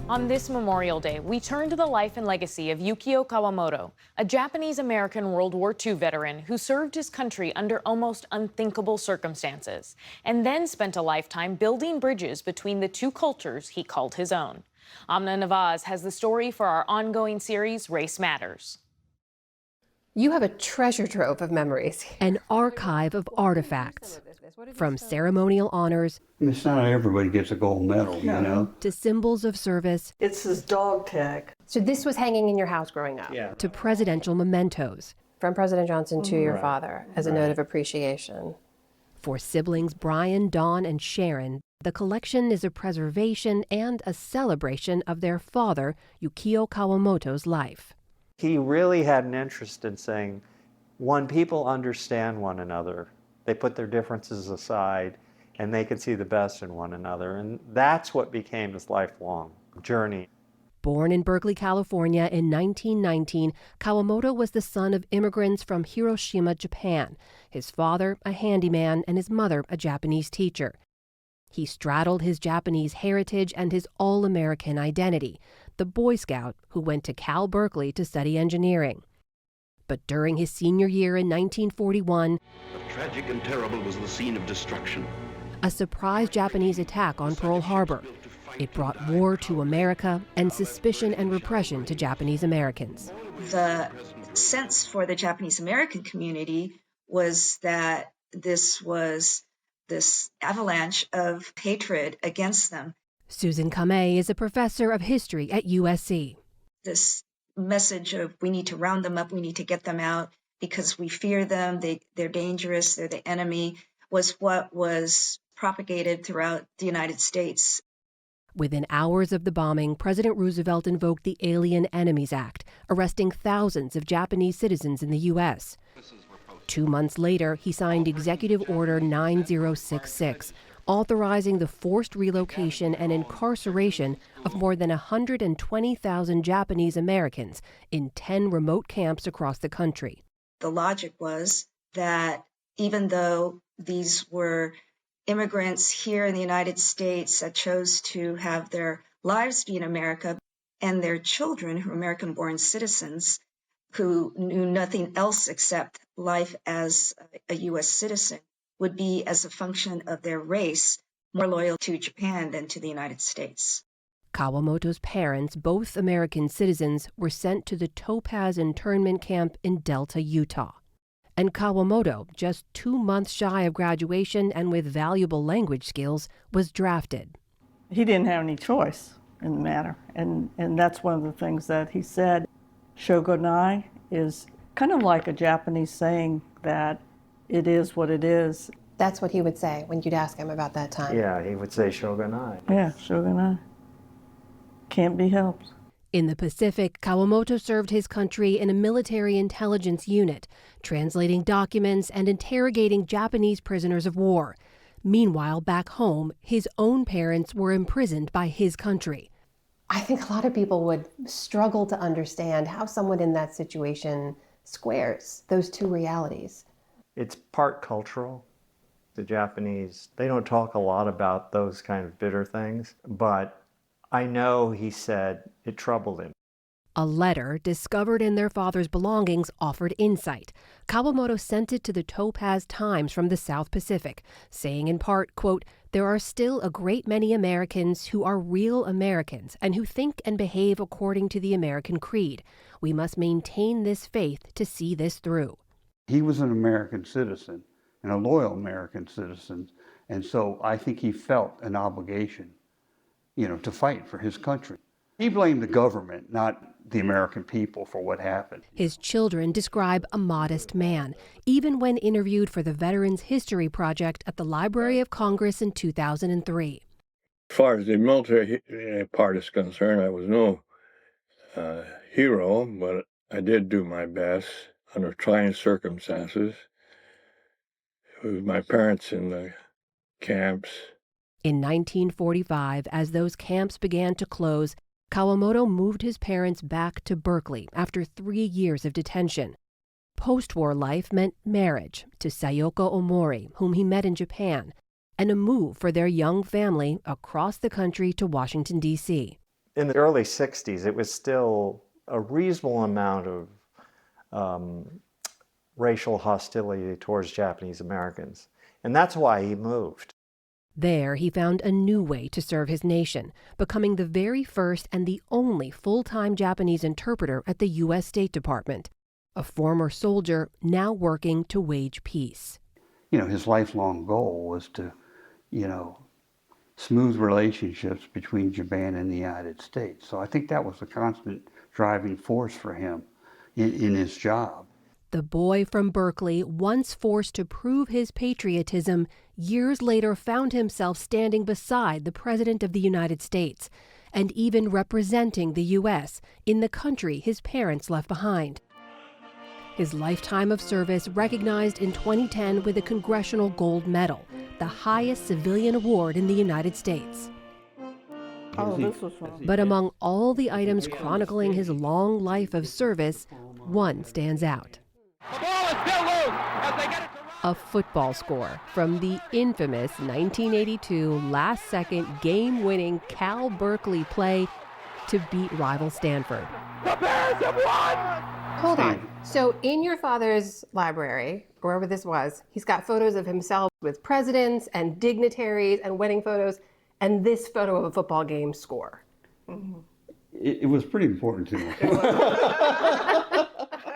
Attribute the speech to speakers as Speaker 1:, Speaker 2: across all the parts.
Speaker 1: On this Memorial Day, we turn to the life and legacy of Yukio Kawamoto, a Japanese-American World War II veteran who served his country under almost unthinkable circumstances, and then spent a lifetime building bridges between the two cultures he called his own. Amna Nawaz has the story for our ongoing series, Race Matters.
Speaker 2: You have a treasure trove of memories.
Speaker 3: An archive of artifacts, from ceremonial honors
Speaker 4: It's not everybody gets a gold medal, you know?
Speaker 3: to symbols of service
Speaker 5: It's his dog tag.
Speaker 2: So this was hanging in your house growing up?
Speaker 4: Yeah.
Speaker 3: to presidential mementos.
Speaker 2: From President Johnson to your father as a note of appreciation.
Speaker 3: For siblings Brian, Dawn, and Sharon, the collection is a preservation and a celebration of their father, Yukio Kawamoto's life.
Speaker 6: He really had an interest in saying, when people understand one another, they put their differences aside and they can see the best in one another. And that's what became his lifelong journey.
Speaker 3: Born in Berkeley, California in 1919, Kawamoto was the son of immigrants from Hiroshima, Japan. His father, a handyman, and his mother, a Japanese teacher. He straddled his Japanese heritage and his all-American identity, the Boy Scout who went to Cal Berkeley to study engineering. But during his senior year in 1941,
Speaker 7: Tragic and terrible was the scene of destruction.
Speaker 3: a surprise Japanese attack on Pearl Harbor. It brought war to America and suspicion and repression to Japanese Americans.
Speaker 8: The sense for the Japanese American community was that this was this avalanche of hatred against them.
Speaker 3: Susan Kamei is a professor of history at USC.
Speaker 8: This message of we need to round them up, we need to get them out because we fear them, they're dangerous, they're the enemy, was what was propagated throughout the United States.
Speaker 3: Within hours of the bombing, President Roosevelt invoked the Alien Enemies Act, arresting thousands of Japanese citizens in the U.S. 2 months later, he signed Executive Order 9066, authorizing the forced relocation and incarceration of more than 120,000 Japanese Americans in 10 remote camps across the country.
Speaker 8: The logic was that even though these were immigrants here in the United States that chose to have their lives be in America, and their children, who are American-born citizens, who knew nothing else except life as a U.S. citizen, would be, as a function of their race, more loyal to Japan than to the United States.
Speaker 3: Kawamoto's parents, both American citizens, were sent to the Topaz internment camp in Delta, Utah. And Kawamoto, just 2 months shy of graduation and with valuable language skills, was drafted.
Speaker 5: He didn't have any choice in the matter. And that's one of the things that he said. Shogunai is kind of like a Japanese saying that it is what it is.
Speaker 2: That's what he would say when you'd ask him about that time.
Speaker 6: Yeah, he would say shogunai.
Speaker 5: Yeah, shogunai. Can't be helped.
Speaker 3: In the Pacific, Kawamoto served his country in a military intelligence unit, translating documents and interrogating Japanese prisoners of war. Meanwhile, back home, his own parents were imprisoned by his country.
Speaker 2: I think a lot of people would struggle to understand how someone in that situation squares those two realities.
Speaker 6: It's part cultural. The Japanese, they don't talk a lot about those kind of bitter things, but I know he said it troubled him.
Speaker 3: A letter discovered in their father's belongings offered insight. Kawamoto sent it to the Topaz Times from the South Pacific, saying in part, quote, "There are still a great many Americans who are real Americans and who think and behave according to the American creed. We must maintain this faith to see this through."
Speaker 4: He was an American citizen and a loyal American citizen. And so I think he felt an obligation, to fight for his country. He blamed the government, not the American people, for what happened.
Speaker 3: His children describe a modest man, even when interviewed for the Veterans History Project at the Library of Congress in 2003.
Speaker 9: As far as the military part is concerned, I was no hero, but I did do my best under trying circumstances. It was my parents in the camps.
Speaker 3: In 1945, as those camps began to close, Kawamoto moved his parents back to Berkeley after 3 years of detention. Post-war life meant marriage to Sayoko Omori, whom he met in Japan, and a move for their young family across the country to Washington, D.C.
Speaker 6: In the early 60s, it was still a reasonable amount of racial hostility towards Japanese Americans. And that's why he moved.
Speaker 3: There, he found a new way to serve his nation, becoming the very first and the only full-time Japanese interpreter at the U.S. State Department, a former soldier now working to wage peace.
Speaker 4: You know, his lifelong goal was to, smooth relationships between Japan and the United States. So I think that was a constant driving force for him in his job.
Speaker 3: The boy from Berkeley, once forced to prove his patriotism, years later found himself standing beside the President of the United States and even representing the U.S. in the country his parents left behind. His lifetime of service recognized in 2010 with a Congressional Gold Medal, the highest civilian award in the United States.
Speaker 5: Oh, this was fun.
Speaker 3: But among all the items chronicling his long life of service, one stands out.
Speaker 10: The ball is still loose as they get it to
Speaker 3: A football score from the infamous 1982 last-second game-winning Cal Berkeley play to beat rival Stanford.
Speaker 10: the Bears have won!
Speaker 2: Hold on. So in your father's library, or wherever this was, he's got photos of himself with presidents and dignitaries and wedding photos, and this photo of a football game score.
Speaker 4: It was pretty important to me.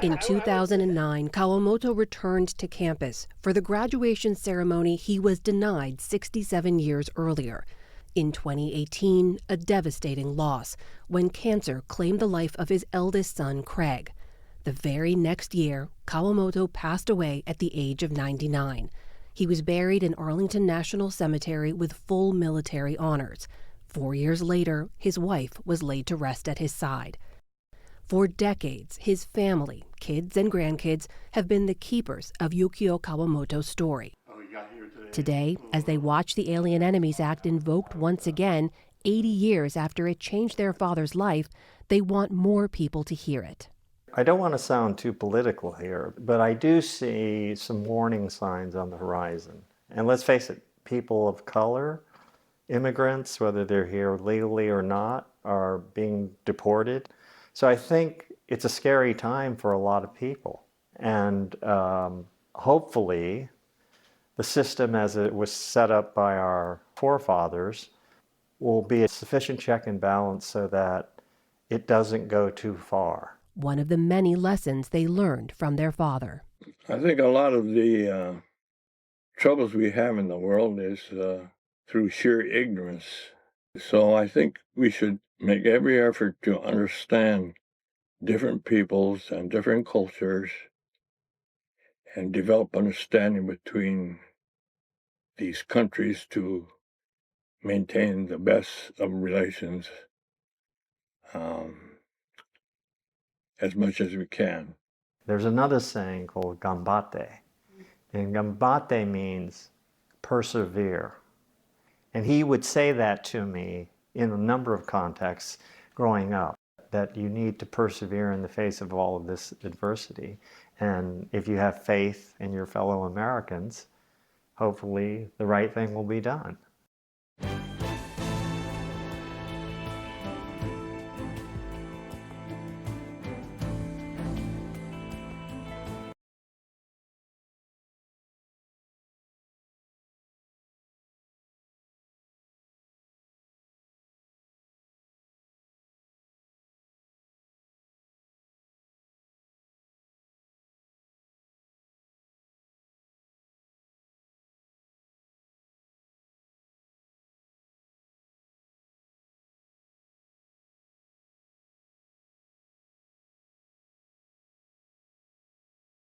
Speaker 3: In 2009, Kawamoto returned to campus for the graduation ceremony he was denied 67 years earlier. In 2018, a devastating loss when cancer claimed the life of his eldest son, Craig. The very next year, Kawamoto passed away at the age of 99. He was buried in Arlington National Cemetery with full military honors. 4 years later, his wife was laid to rest at his side. For decades, his family, kids and grandkids, have been the keepers of Yukio Kawamoto's story. Today, as they watch the Alien Enemies Act invoked once again, 80 years after it changed their father's life, they want more people to hear it.
Speaker 6: I don't want to sound too political here, but I do see some warning signs on the horizon. And let's face it, people of color, immigrants, whether they're here legally or not, are being deported. So I think it's a scary time for a lot of people. And hopefully, the system as it was set up by our forefathers will be a sufficient check and balance so that it doesn't go too far.
Speaker 3: One of the many lessons they learned from their father.
Speaker 9: I think a lot of the troubles we have in the world is through sheer ignorance. So I think we should make every effort to understand different peoples and different cultures and develop understanding between these countries to maintain the best of relations as much as we can.
Speaker 6: There's another saying called gambate, and gambate means persevere. And he would say that to me in a number of contexts growing up, that you need to persevere in the face of all of this adversity. And if you have faith in your fellow Americans, hopefully the right thing will be done.